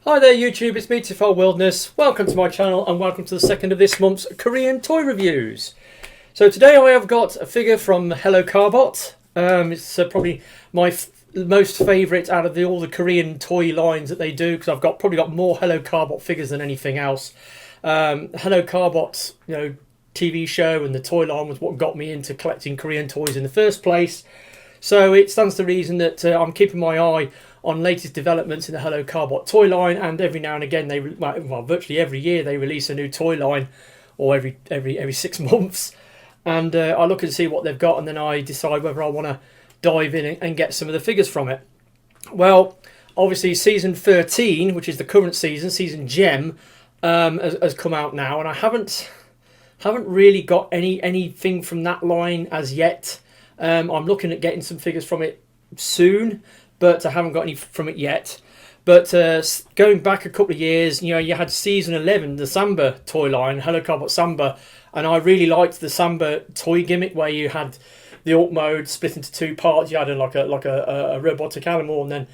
Hi there YouTube, it's me Tifal Wilderness. Welcome to my channel and welcome to the second of this month's Korean toy reviews. So today I have got a figure from Hello Carbot. It's probably my most favourite out of all the Korean toy lines that they do, because I've probably got more Hello Carbot figures than anything else. Hello Carbot's TV show and the toy line was what got me into collecting Korean toys in the first place. So it stands to reason that I'm keeping my eye on latest developments in the Hello Carbot toy line, and every now and again virtually every year they release a new toy line, or every 6 months, and I look and see what they've got, and then I decide whether I want to dive in and get some of the figures from it. Well, obviously season 13, which is the current season Gem, has come out now, and I haven't really got anything from that line as yet. I'm looking at getting some figures from it soon, but I haven't got any from it yet. But going back a couple of years, you had season 11, the Samba toy line, Hello Carbot Samba, and I really liked the Samba toy gimmick where you had the alt mode split into two parts. You had a robotic animal and then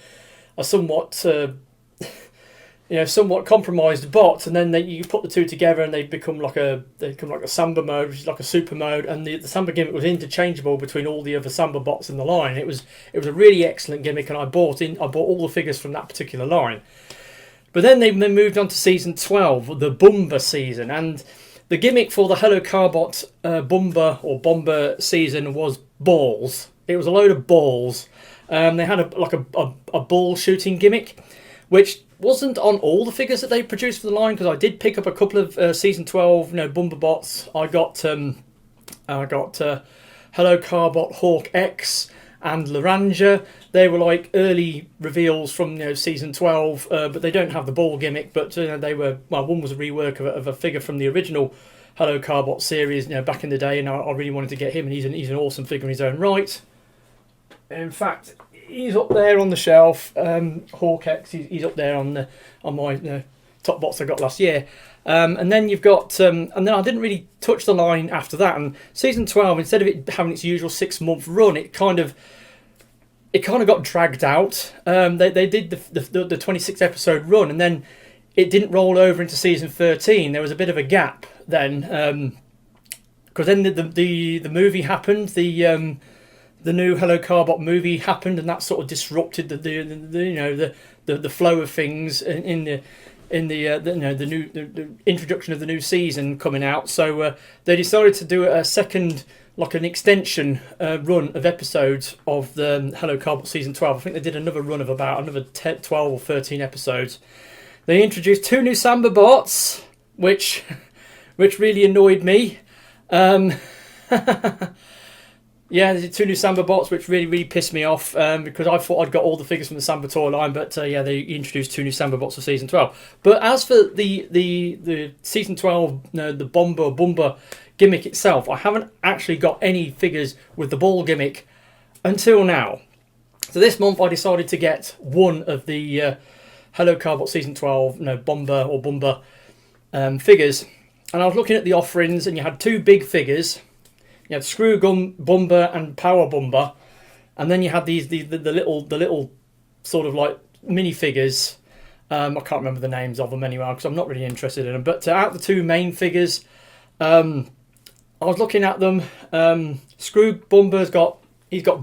a somewhat somewhat compromised bot, and then you put the two together and they become like a Samba mode, which is like a super mode, and the Samba gimmick was interchangeable between all the other Samba bots in the line. It was a really excellent gimmick, and I bought all the figures from that particular line. But then they moved on to season 12, the Bumba season, and the gimmick for the Hello Carbot Bumba or Bomber season was balls. It was a load of balls. They had a ball shooting gimmick, which wasn't on all the figures that they produced for the line, because I did pick up a couple of season 12 Bumba bots. I got Hello Carbot Hawk X and Laranja. They were like early reveals from season 12, but they don't have the ball gimmick. But they were, well, one was a rework of a figure from the original Hello Carbot series back in the day, and I really wanted to get him, and he's an awesome figure in his own right. In fact, he's up there on the shelf. Hawk X, he's up there on my top box I got last year. And then you've got, and then I didn't really touch the line after that. And season 12, instead of it having its usual 6-month run, it kind of got dragged out. They did the 26 episode run, and then it didn't roll over into season 13. There was a bit of a gap then, because then the movie happened. The new Hello Carbot movie happened, and that sort of disrupted the flow of things in the introduction of the new season coming out. So they decided to do a second, like an extension run of episodes of the Hello Carbot season 12. I think they did another run of about another 12 or 13 episodes. They introduced 2 new Samba bots, which really annoyed me. Yeah, there's 2 new Samba bots, which really pissed me off, because I thought I'd got all the figures from the Samba toy line, but they introduced 2 new Samba bots for season 12. But as for the season 12, the Bumba gimmick itself, I haven't actually got any figures with the ball gimmick until now. So this month I decided to get one of the Hello Carbot season 12, Bumba figures, and I was looking at the offerings, and you had 2 big figures. You had Screw Bumba and Power Bumba, and then you had the little sort of like minifigures. I can't remember the names of them anyway, because I'm not really interested in them. But out of the 2 main figures, I was looking at them. Screw Bumba's got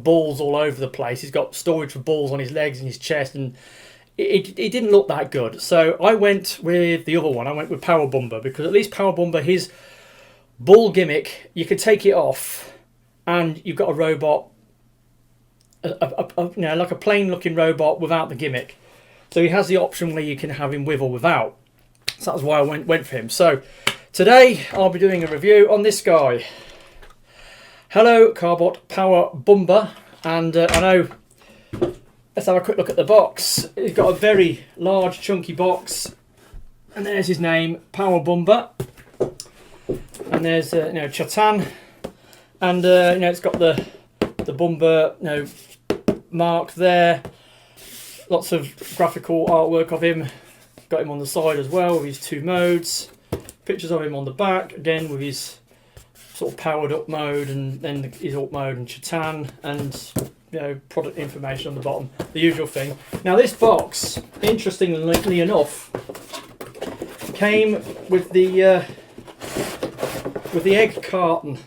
balls all over the place. He's got storage for balls on his legs and his chest, and it didn't look that good. So I went with the other one. I went with Power Bumba, because at least Power Bumba, his ball gimmick, you could take it off and you've got a robot, like a plain looking robot without the gimmick. So he has the option where you can have him with or without. So that's why I went for him. So today I'll be doing a review on this guy, Hello Carbot Power Bumba. And I know, let's have a quick look at the box. He's got a very large chunky box, and there's his name, Power Bumba. And there's Chatan, and it's got the Bumba mark there. Lots of graphical artwork of him. Got him on the side as well with his 2 modes. Pictures of him on the back again with his sort of powered up mode, and then his alt mode and Chatan, and product information on the bottom, the usual thing. Now this box, interestingly enough, came with the egg carton,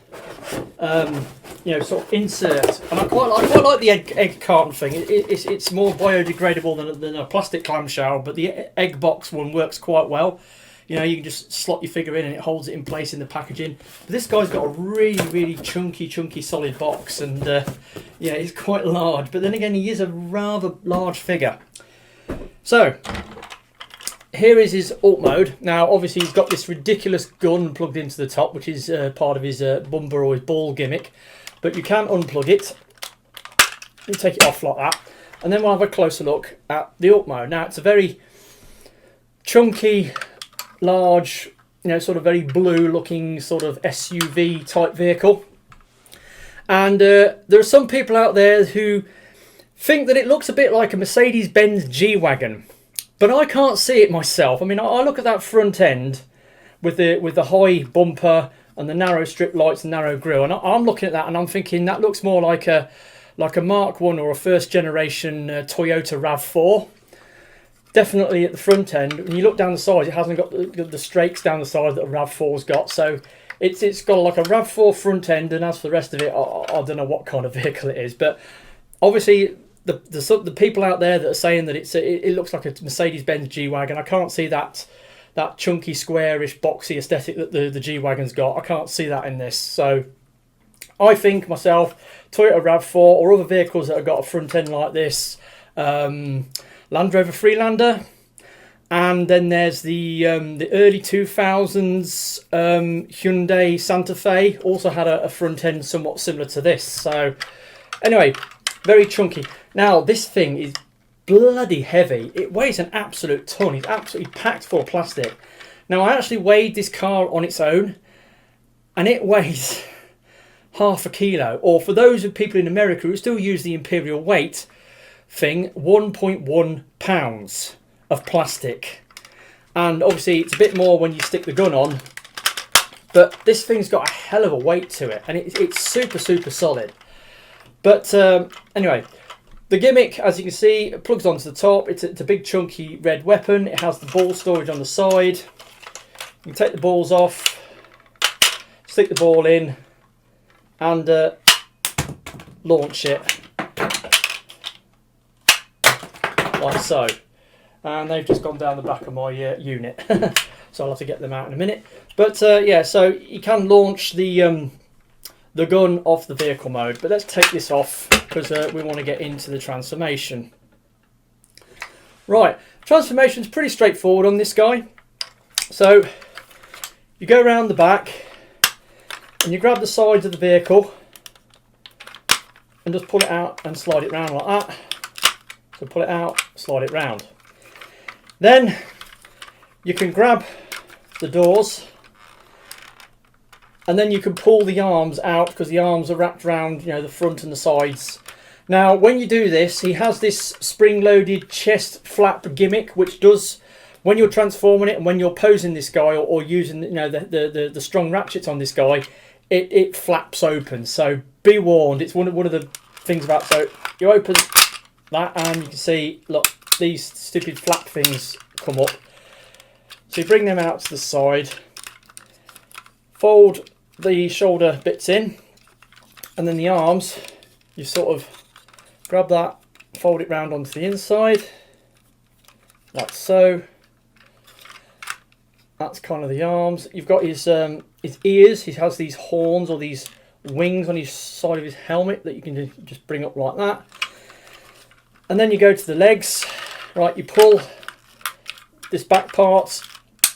sort of insert, and I quite like the egg carton thing. It's more biodegradable than a plastic clamshell, but the egg box one works quite well. You can just slot your figure in and it holds it in place in the packaging. But this guy's got a really chunky solid box, and it's quite large. But then again, he is a rather large figure. So here is his alt mode. Now obviously he's got this ridiculous gun plugged into the top, which is part of his Bumba or his ball gimmick. But you can unplug it. You take it off like that, and then we'll have a closer look at the alt mode. Now it's a very chunky, large, sort of very blue looking sort of SUV type vehicle. And there are some people out there who think that it looks a bit like a Mercedes-Benz G-Wagon, but I can't see it myself. I mean, I look at that front end with the high bumper and the narrow strip lights and narrow grille, and I'm looking at that and I'm thinking that looks more like a Mark 1 or a first generation Toyota RAV4. Definitely at the front end. When you look down the side, it hasn't got the strakes down the side that a RAV4's got. So it's got like a RAV4 front end, and as for the rest of it, I don't know what kind of vehicle it is. But obviously, the people out there that are saying that it looks like a Mercedes-Benz G-Wagon, I can't see that chunky, squarish, boxy aesthetic that the G-Wagon's got. I can't see that in this. So I think myself, Toyota RAV4 or other vehicles that have got a front end like this, Land Rover Freelander, and then there's the early 2000s Hyundai Santa Fe, also had a front end somewhat similar to this. So anyway, very chunky. Now this thing is bloody heavy. It weighs an absolute ton. It's absolutely packed full of plastic. Now I actually weighed this car on its own, and it weighs half a kilo, or for those of people in America who still use the imperial weight thing, 1.1 pounds of plastic. And obviously it's a bit more when you stick the gun on, but this thing's got a hell of a weight to it, and it's super solid. But anyway, the gimmick, as you can see, it plugs onto the top. It's a big chunky red weapon. It has the ball storage on the side. You can take the balls off, stick the ball in, and launch it like so. And they've just gone down the back of my unit, so I'll have to get them out in a minute. But yeah, so you can launch the gun off the vehicle mode. But let's take this off because we want to get into the transformation. Right, transformation's pretty straightforward on this guy. So you go around the back and you grab the sides of the vehicle and just pull it out and slide it round like that. So pull it out, slide it round. Then you can grab the doors, and then you can pull the arms out because the arms are wrapped around, the front and the sides. Now, when you do this, he has this spring-loaded chest flap gimmick, which does, when you're transforming it and when you're posing this guy or using, the strong ratchets on this guy, it flaps open. So be warned. It's one of the things about. So you open that, and you can see, look, these stupid flap things come up. So you bring them out to the side, fold the shoulder bits in, and then the arms, you sort of grab that, fold it round onto the inside, like so. That's kind of the arms. You've got his ears. He has these horns or these wings on his side of his helmet that you can just bring up like that. And then you go to the legs. Right, you pull this back part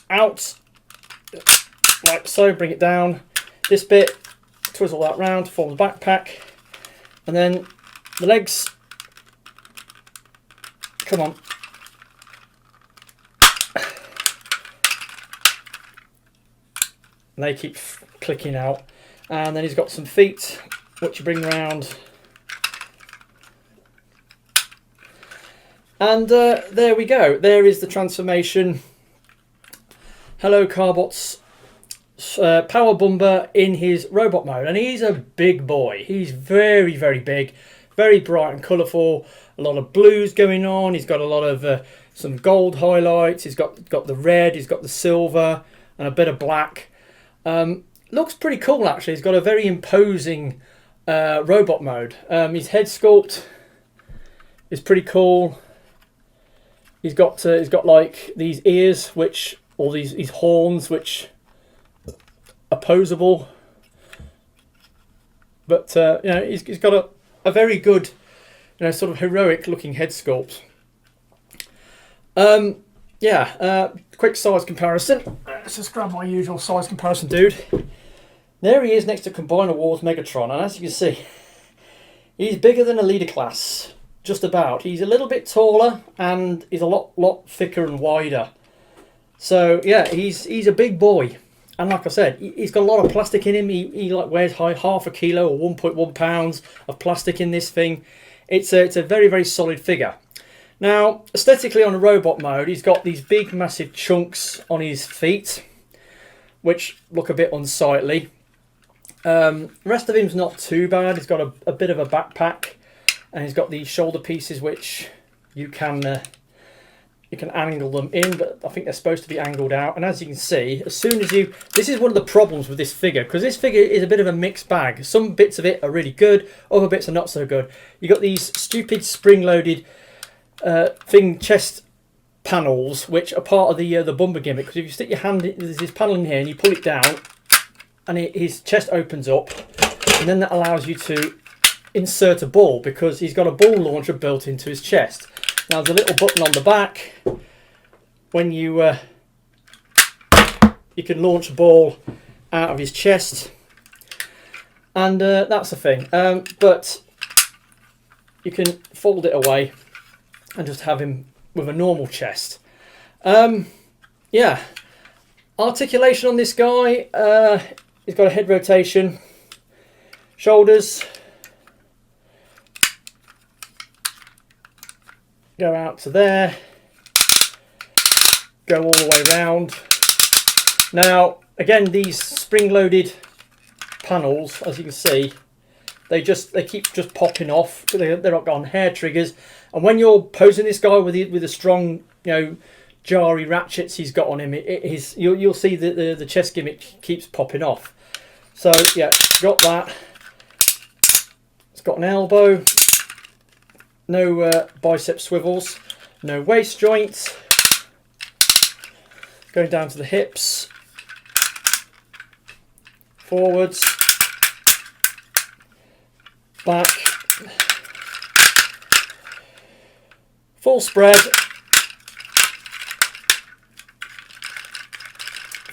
out like so, bring it down. This bit, twizzle that round to form the backpack. And then the legs, come on. And they keep clicking out. And then he's got some feet, which you bring round. And there we go. There is the transformation. Hello Carbot's Power Bumba in his robot mode. And he's a big boy. He's very, very big. very bright and colourful. A lot of blues going on. He's got a lot of some gold highlights. He's got the red. He's got the silver and a bit of black. Looks pretty cool actually. He's got a very imposing robot mode. His head sculpt is pretty cool. He's got like these ears, or these horns, which are posable. But you know, he's got a very good, you know, sort of heroic looking head sculpt. Quick size comparison. Let's just grab my usual size comparison dude. There he is next to Combiner Wars Megatron, and as you can see, he's bigger than a leader class, just about. He's a little bit taller, and he's a lot thicker and wider. So yeah, he's a big boy, and like I said, he's got a lot of plastic in him. He like weighs half a kilo or 1.1 pounds of plastic in this thing. It's a very, very solid figure. Now, aesthetically on the robot mode, he's got these big, massive chunks on his feet, which look a bit unsightly. The rest of him's not too bad. He's got a bit of a backpack, and he's got these shoulder pieces which you can angle them in, but I think they're supposed to be angled out. And as you can see, as soon as this is one of the problems with this figure, because this figure is a bit of a mixed bag. Some bits of it are really good, other bits are not so good. You got these stupid spring-loaded chest panels, which are part of the Bumba gimmick. Because if you stick your hand in, there's this panel in here, and you pull it down, and his chest opens up, and then that allows you to insert a ball, because he's got a ball launcher built into his chest. Now there's a little button on the back. When you can launch a ball out of his chest, and that's the thing. But you can fold it away and just have him with a normal chest. Yeah, articulation on this guy. He's got a head rotation, shoulders go out to there, go all the way around. Now again, these spring-loaded panels, as you can see, they keep just popping off. They're not on hair triggers, and when you're posing this guy with the strong, you know, jarry ratchets he's got on him, you'll see that the chest gimmick keeps popping off. So yeah, got that. It's got an elbow, no bicep swivels, no waist joints, going down to the hips, forwards, back, full spread,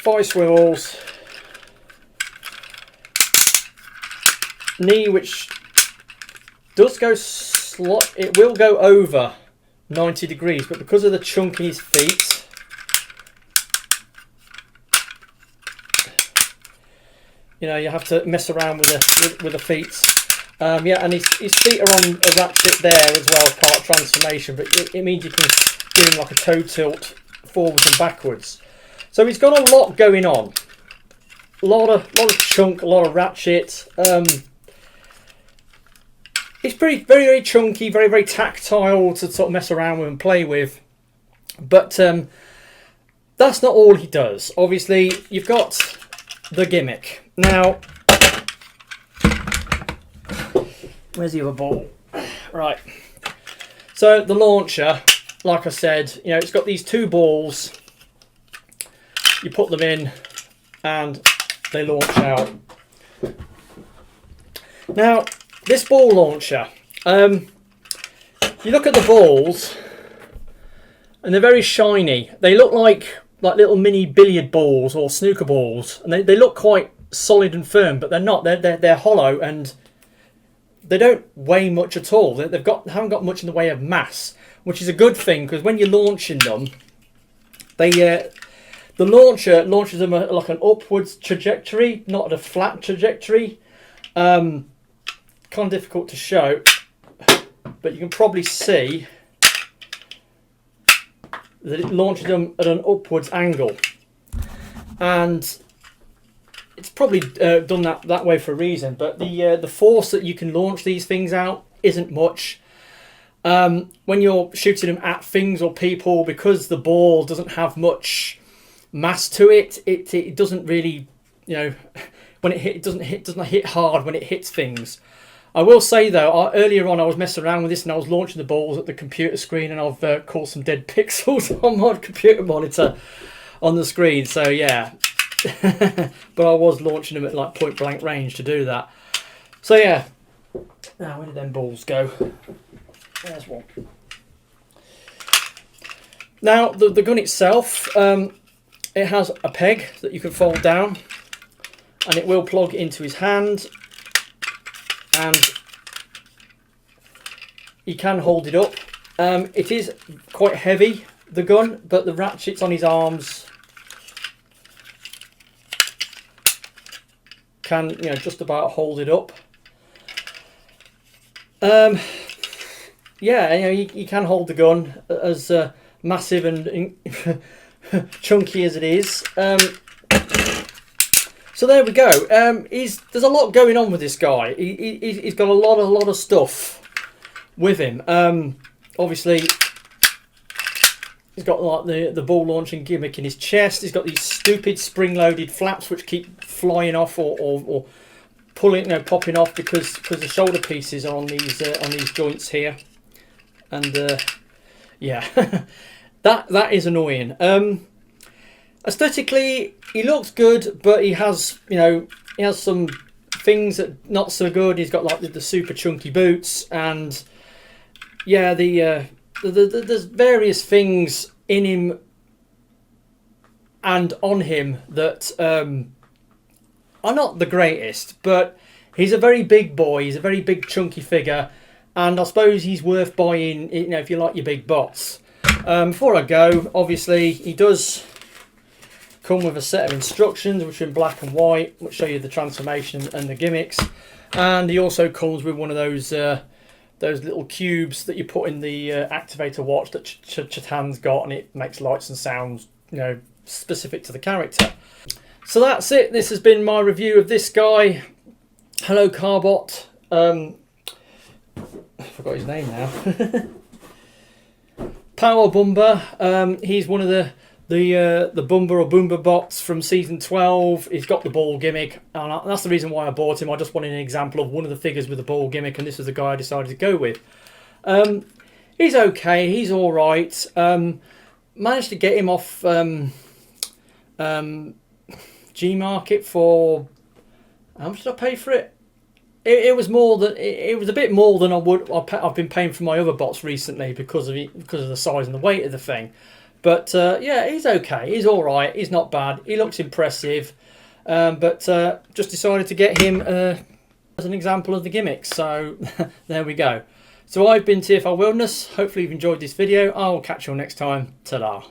thigh swivels, knee, which does go it will go over 90 degrees, but because of the chunk in his feet, you know, you have to mess around with the feet. Yeah, and his feet are on a ratchet there as well, part transformation, but it means you can do him like a toe tilt forwards and backwards. So he's got a lot going on, a lot of chunk, a lot of ratchet. He's very, very chunky, very, very tactile to sort of mess around with and play with. But that's not all he does. Obviously, you've got the gimmick. Now, where's the other ball? Right. So the launcher, like I said, you know, it's got these two balls. You put them in and they launch out. Now, this ball launcher, you look at the balls and they're very shiny. They look like little mini billiard balls or snooker balls, and they look quite solid and firm, but they're not. They're hollow, and they don't weigh much at all. Haven't got much in the way of mass, which is a good thing, because when you're launching them, the launcher launches them like an upwards trajectory, not a flat trajectory. Kind of difficult to show, but you can probably see that it launches them at an upwards angle, and it's probably done that way for a reason. But the force that you can launch these things out isn't much. When you're shooting them at things or people, because the ball doesn't have much mass to it, it doesn't really, you know, when it doesn't hit hard when it hits things. I will say though, earlier on I was messing around with this and I was launching the balls at the computer screen, and I've caught some dead pixels on my computer monitor on the screen. So yeah, but I was launching them at like point blank range to do that. So yeah, now where did them balls go? There's one. Now the gun itself, it has a peg that you can fold down, and it will plug into his hand, and he can hold it up. It is quite heavy, the gun, but the ratchets on his arms can, you know, just about hold it up. Yeah, you know, you can hold the gun, as massive and chunky as it is. So there we go. There's a lot going on with this guy. He's got a lot of stuff with him. Obviously, he's got like the ball launching gimmick in his chest. He's got these stupid spring-loaded flaps which keep flying off or pulling, you know, popping off because the shoulder pieces are on these joints here. And yeah, that is annoying. Aesthetically, he looks good, but he has, you know, he has some things that not so good. He's got like the super chunky boots, and yeah, there's various things in him and on him that are not the greatest. But he's a very big boy. He's a very big chunky figure, and I suppose he's worth buying, you know, if you like your big bots. Before I go, obviously he does come with a set of instructions which are in black and white, which show you the transformation and the gimmicks, and he also comes with one of those little cubes that you put in the activator watch that Chatan's got, and it makes lights and sounds, you know, specific to the character. So that's it. This has been my review of this guy, Hello Carbot. I forgot his name now. Power Bumba. He's one of the Bumba or Bumba bots from season 12. He's got the ball gimmick, and that's the reason why I bought him. I just wanted an example of one of the figures with the ball gimmick, and this was the guy I decided to go with. He's okay. He's all right. Managed to get him off G Market for, how much did I pay for it? It was more than it was a bit more than I've been paying for my other bots recently because of the size and the weight of the thing. But yeah, he's okay. He's all right. He's not bad. He looks impressive. But just decided to get him as an example of the gimmicks. So there we go. So I've been TFL Wilderness. Hopefully you've enjoyed this video. I'll catch you all next time. Ta-da.